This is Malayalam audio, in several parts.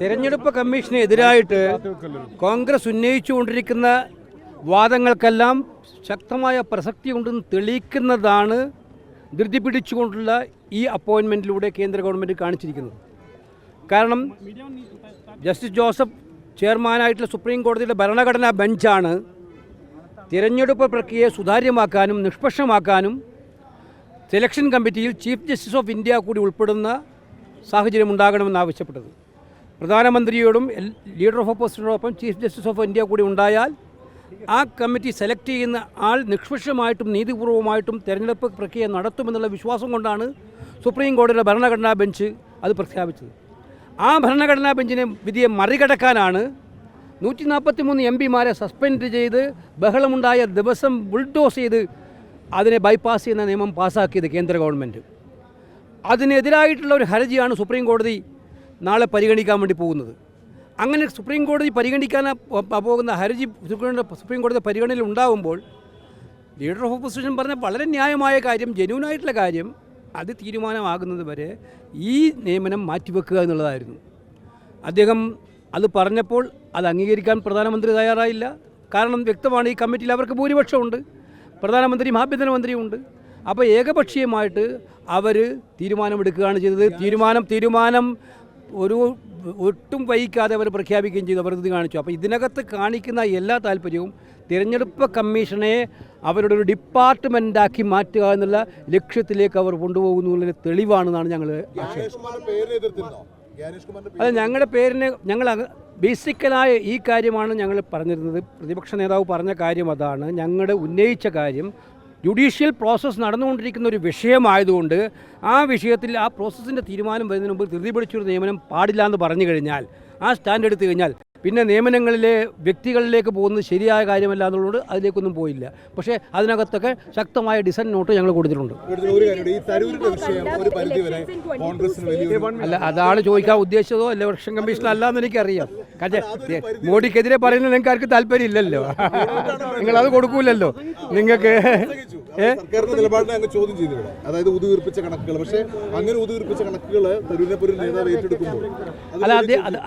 തെരഞ്ഞെടുപ്പ് കമ്മീഷനെതിരായിട്ട് കോൺഗ്രസ് ഉന്നയിച്ചുകൊണ്ടിരിക്കുന്ന വാദങ്ങൾക്കെല്ലാം ശക്തമായ പ്രസക്തിയുണ്ടെന്ന് തെളിയിക്കുന്നതാണ് ധൃതി പിടിച്ചുകൊണ്ടുള്ള ഈ അപ്പോയിൻമെൻറ്റിലൂടെ കേന്ദ്ര ഗവൺമെൻറ് കാണിച്ചിരിക്കുന്നത്. കാരണം ജസ്റ്റിസ് ജോസഫ് ചെയർമാനായിട്ടുള്ള സുപ്രീം കോടതിയുടെ ഭരണഘടനാ ബെഞ്ചാണ് തിരഞ്ഞെടുപ്പ് പ്രക്രിയയെ സുതാര്യമാക്കാനും നിഷ്പക്ഷമാക്കാനും സെലക്ഷൻ കമ്മിറ്റിയിൽ ചീഫ് ജസ്റ്റിസ് ഓഫ് ഇന്ത്യ കൂടി ഉൾപ്പെടുന്ന സാഹചര്യം ഉണ്ടാകണമെന്ന് ആവശ്യപ്പെട്ടത്. പ്രധാനമന്ത്രിയോടും ലീഡർ ഓഫ് ഓപ്പോസിഷനോടൊപ്പം ചീഫ് ജസ്റ്റിസ് ഓഫ് ഇന്ത്യ കൂടി ഉണ്ടായാൽ ആ കമ്മിറ്റി സെലക്ട് ചെയ്യുന്ന ആൾ നിഷ്പക്ഷമായിട്ടും നീതിപൂർവമായിട്ടും തെരഞ്ഞെടുപ്പ് പ്രക്രിയ നടത്തുമെന്നുള്ള വിശ്വാസം കൊണ്ടാണ് സുപ്രീം കോടതിയുടെ ഭരണഘടനാ ബെഞ്ച് അത് പ്രഖ്യാപിച്ചത്. ആ ഭരണഘടനാ ബെഞ്ചിനെ വിധിയെ മറികടക്കാനാണ് 143 എംപിമാരെ സസ്പെൻഡ് ചെയ്ത് ബഹളമുണ്ടായ ദിവസം ബുൾഡോസ് ചെയ്ത് അതിനെ ബൈപ്പാസ് ചെയ്യുന്ന നിയമം പാസ്സാക്കിയത് കേന്ദ്ര ഗവൺമെൻറ്. അതിനെതിരായിട്ടുള്ള ഒരു ഹർജിയാണ് സുപ്രീം കോടതി നാളെ പരിഗണിക്കാൻ വേണ്ടി പോകുന്നത്. അങ്ങനെ സുപ്രീം കോടതി പരിഗണിക്കാൻ പോകുന്ന ഹർജി സുപ്രീം കോടതി പരിഗണനയിൽ ഉണ്ടാകുമ്പോൾ ലീഡർ ഓഫ് ഓപ്പോസിഷൻ പറഞ്ഞ വളരെ ന്യായമായ കാര്യം, ജെന്യൂനായിട്ടുള്ള കാര്യം, അത് തീരുമാനമാകുന്നത് വരെ ഈ നിയമനം മാറ്റിവെക്കുക എന്നുള്ളതായിരുന്നു. അദ്ദേഹം അത് പറഞ്ഞപ്പോൾ അത് അംഗീകരിക്കാൻ പ്രധാനമന്ത്രി തയ്യാറായില്ല. കാരണം വ്യക്തമാണ്, ഈ കമ്മിറ്റിയിൽ അവർക്ക് ഭൂരിപക്ഷമുണ്ട്, പ്രധാനമന്ത്രിയും ആഭ്യന്തരമന്ത്രിയുമുണ്ട്. അപ്പോൾ ഏകപക്ഷീയമായിട്ട് അവർ തീരുമാനമെടുക്കുകയാണ് ചെയ്തത്. തീരുമാനം ഒരു ഒട്ടും വൈകാതെ അവർ പ്രഖ്യാപിക്കുകയും ചെയ്തു, അവർ ഇത് കാണിച്ചു. അപ്പോൾ ഇതിനകത്ത് കാണിക്കുന്ന എല്ലാ താല്പര്യവും തിരഞ്ഞെടുപ്പ് കമ്മീഷനെ അവരുടെ ഒരു ഡിപ്പാർട്ട്മെൻറ്റാക്കി മാറ്റുക എന്നുള്ള ലക്ഷ്യത്തിലേക്ക് അവർ കൊണ്ടുപോകുന്നതിന് തെളിവാണെന്നാണ് ഞങ്ങൾ. അത് ഞങ്ങളുടെ പേരിന് ഞങ്ങൾ ബേസിക്കലായ ഈ കാര്യമാണ് ഞങ്ങൾ പറഞ്ഞിരുന്നത്. പ്രതിപക്ഷ നേതാവ് പറഞ്ഞ കാര്യം അതാണ്. ഞങ്ങളുടെ ഉന്നയിച്ച കാര്യം ജുഡീഷ്യൽ പ്രോസസ്സ് നടന്നുകൊണ്ടിരിക്കുന്ന ഒരു വിഷയമായതുകൊണ്ട് ആ വിഷയത്തിൽ ആ പ്രോസസ്സിൻ്റെ തീരുമാനം വരുന്നതിന് മുമ്പ് ധൃതി പിടിച്ചൊരു നിയമനം പാടില്ല എന്ന് പറഞ്ഞു കഴിഞ്ഞാൽ, ആ സ്റ്റാൻഡ് എടുത്തു കഴിഞ്ഞാൽ പിന്നെ നിയമനങ്ങളിലെ വ്യക്തികളിലേക്ക് പോകുന്നത് ശരിയായ കാര്യമല്ല എന്നുള്ളത് അതിലേക്കൊന്നും പോയില്ല. പക്ഷേ അതിനകത്തൊക്കെ ശക്തമായ ഡിസന്റ് നോട്ട് ഞങ്ങൾ കൊടുത്തിട്ടുണ്ട്. അല്ല, അതാണ് ചോദിക്കാൻ ഉദ്ദേശിച്ചതോ അല്ല ഇലക്ഷൻ കമ്മീഷൻ അല്ലാന്ന് എനിക്കറിയാം. കാരണം മോഡിക്കെതിരെ പറയുന്നത് നിങ്ങൾക്ക് ആർക്കും താല്പര്യമില്ലല്ലോ, നിങ്ങളത് കൊടുക്കൂലല്ലോ. നിങ്ങൾക്ക്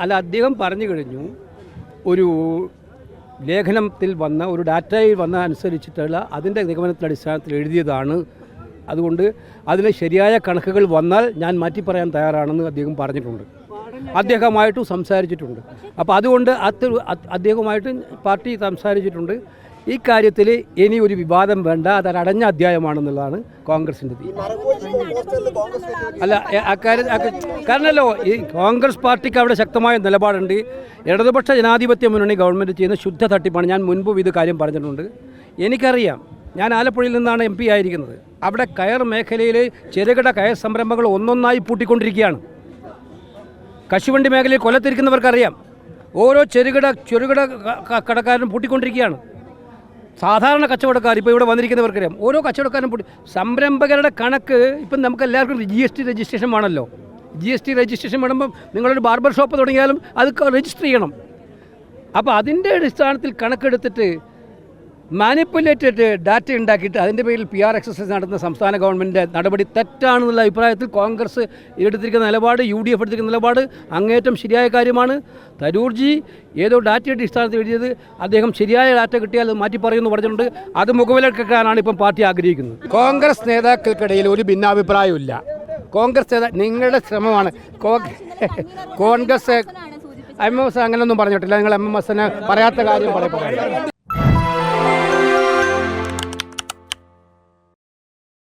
അല്ല, അദ്ദേഹം പറഞ്ഞു കഴിഞ്ഞു, ഒരു ലേഖനത്തിൽ വന്ന ഒരു ഡാറ്റയിൽ വന്ന അനുസരിച്ചിട്ടുള്ള അതിൻ്റെ നിഗമനത്തിൻ്റെ അടിസ്ഥാനത്തിൽ എഴുതിയതാണ്. അതുകൊണ്ട് അതിന് ശരിയായ കണക്കുകൾ വന്നാൽ ഞാൻ മാറ്റി പറയാൻ തയ്യാറാണെന്ന് അദ്ദേഹം പറഞ്ഞിട്ടുണ്ട്. അദ്ദേഹമായിട്ടും സംസാരിച്ചിട്ടുണ്ട്. അപ്പോൾ അതുകൊണ്ട് അദ്ദേഹവുമായിട്ട് പാർട്ടി സംസാരിച്ചിട്ടുണ്ട്. ഈ കാര്യത്തിൽ ഇനി ഒരു വിവാദം വേണ്ട, അതൊരു അടഞ്ഞ അധ്യായമാണെന്നുള്ളതാണ് കോൺഗ്രസിൻ്റെ തീരുമാനം. അല്ല, കാരണമല്ലോ ഈ കോൺഗ്രസ് പാർട്ടിക്ക് അവിടെ ശക്തമായ നിലപാടുണ്ട്. ഇടതുപക്ഷ ജനാധിപത്യ മുന്നണി ഗവൺമെൻറ് ചെയ്യുന്ന ശുദ്ധ തട്ടിപ്പാണ്. ഞാൻ മുൻപും ഇത് കാര്യം പറഞ്ഞിട്ടുണ്ട്. എനിക്കറിയാം, ഞാൻ ആലപ്പുഴയിൽ നിന്നാണ് MP ആയിരിക്കുന്നത്. അവിടെ കയർ മേഖലയിൽ ചെറുകിട കയർ സംരംഭങ്ങൾ ഒന്നൊന്നായി പൂട്ടിക്കൊണ്ടിരിക്കുകയാണ്. കശുവണ്ടി മേഖലയിൽ കൊല്ലത്തിരിക്കുന്നവർക്കറിയാം, ഓരോ ചെറുകിട കടക്കാരും പൂട്ടിക്കൊണ്ടിരിക്കുകയാണ്. സാധാരണ കച്ചവടക്കാർ ഇപ്പോൾ ഇവിടെ വന്നിരിക്കുന്നവർക്കറിയാം, ഓരോ കച്ചവടക്കാരും സംരംഭകരുടെ കണക്ക് ഇപ്പം നമുക്ക് എല്ലാവർക്കും GST രജിസ്ട്രേഷൻ വേണമല്ലോ. GST രജിസ്ട്രേഷൻ വേണമെമ്പോൾ നിങ്ങളൊരു ബാർബർ ഷോപ്പ് തുടങ്ങിയാലും അത് രജിസ്റ്റർ ചെയ്യണം. അപ്പോൾ അതിൻ്റെ അടിസ്ഥാനത്തിൽ കണക്കെടുത്തിട്ട് മാനിപ്പുലേറ്റഡ് ഡാറ്റ ഉണ്ടാക്കിയിട്ട് അതിൻ്റെ പേരിൽ PR എക്സസൈസ് നടത്തുന്ന സംസ്ഥാന ഗവൺമെൻറ്റിൻ്റെ നടപടി തെറ്റാണെന്നുള്ള അഭിപ്രായത്തിൽ കോൺഗ്രസ് എടുത്തിരിക്കുന്ന നിലപാട്, UDF എടുത്തിരിക്കുന്ന നിലപാട് അങ്ങേറ്റം ശരിയായ കാര്യമാണ്. തരൂർജി ഏതോ ഡാറ്റയുടെ അടിസ്ഥാനത്തിൽ എഴുതിയത്, അദ്ദേഹം ശരിയായ ഡാറ്റ കിട്ടിയാൽ അത് മാറ്റി പറയുമെന്ന് പറഞ്ഞിട്ടുണ്ട്. അത് മുഖവിലക്കെടുക്കാനാണ് ഇപ്പം പാർട്ടി ആഗ്രഹിക്കുന്നത്. കോൺഗ്രസ് നേതാക്കൾക്കിടയിൽ ഒരു ഭിന്നാഭിപ്രായമില്ല. കോൺഗ്രസ് നിങ്ങളുടെ ശ്രമമാണ്. കോൺഗ്രസ് MMS അങ്ങനെയൊന്നും പറഞ്ഞിട്ടില്ല. നിങ്ങൾ MMSനെ പറയാത്ത കാര്യം പറയാം.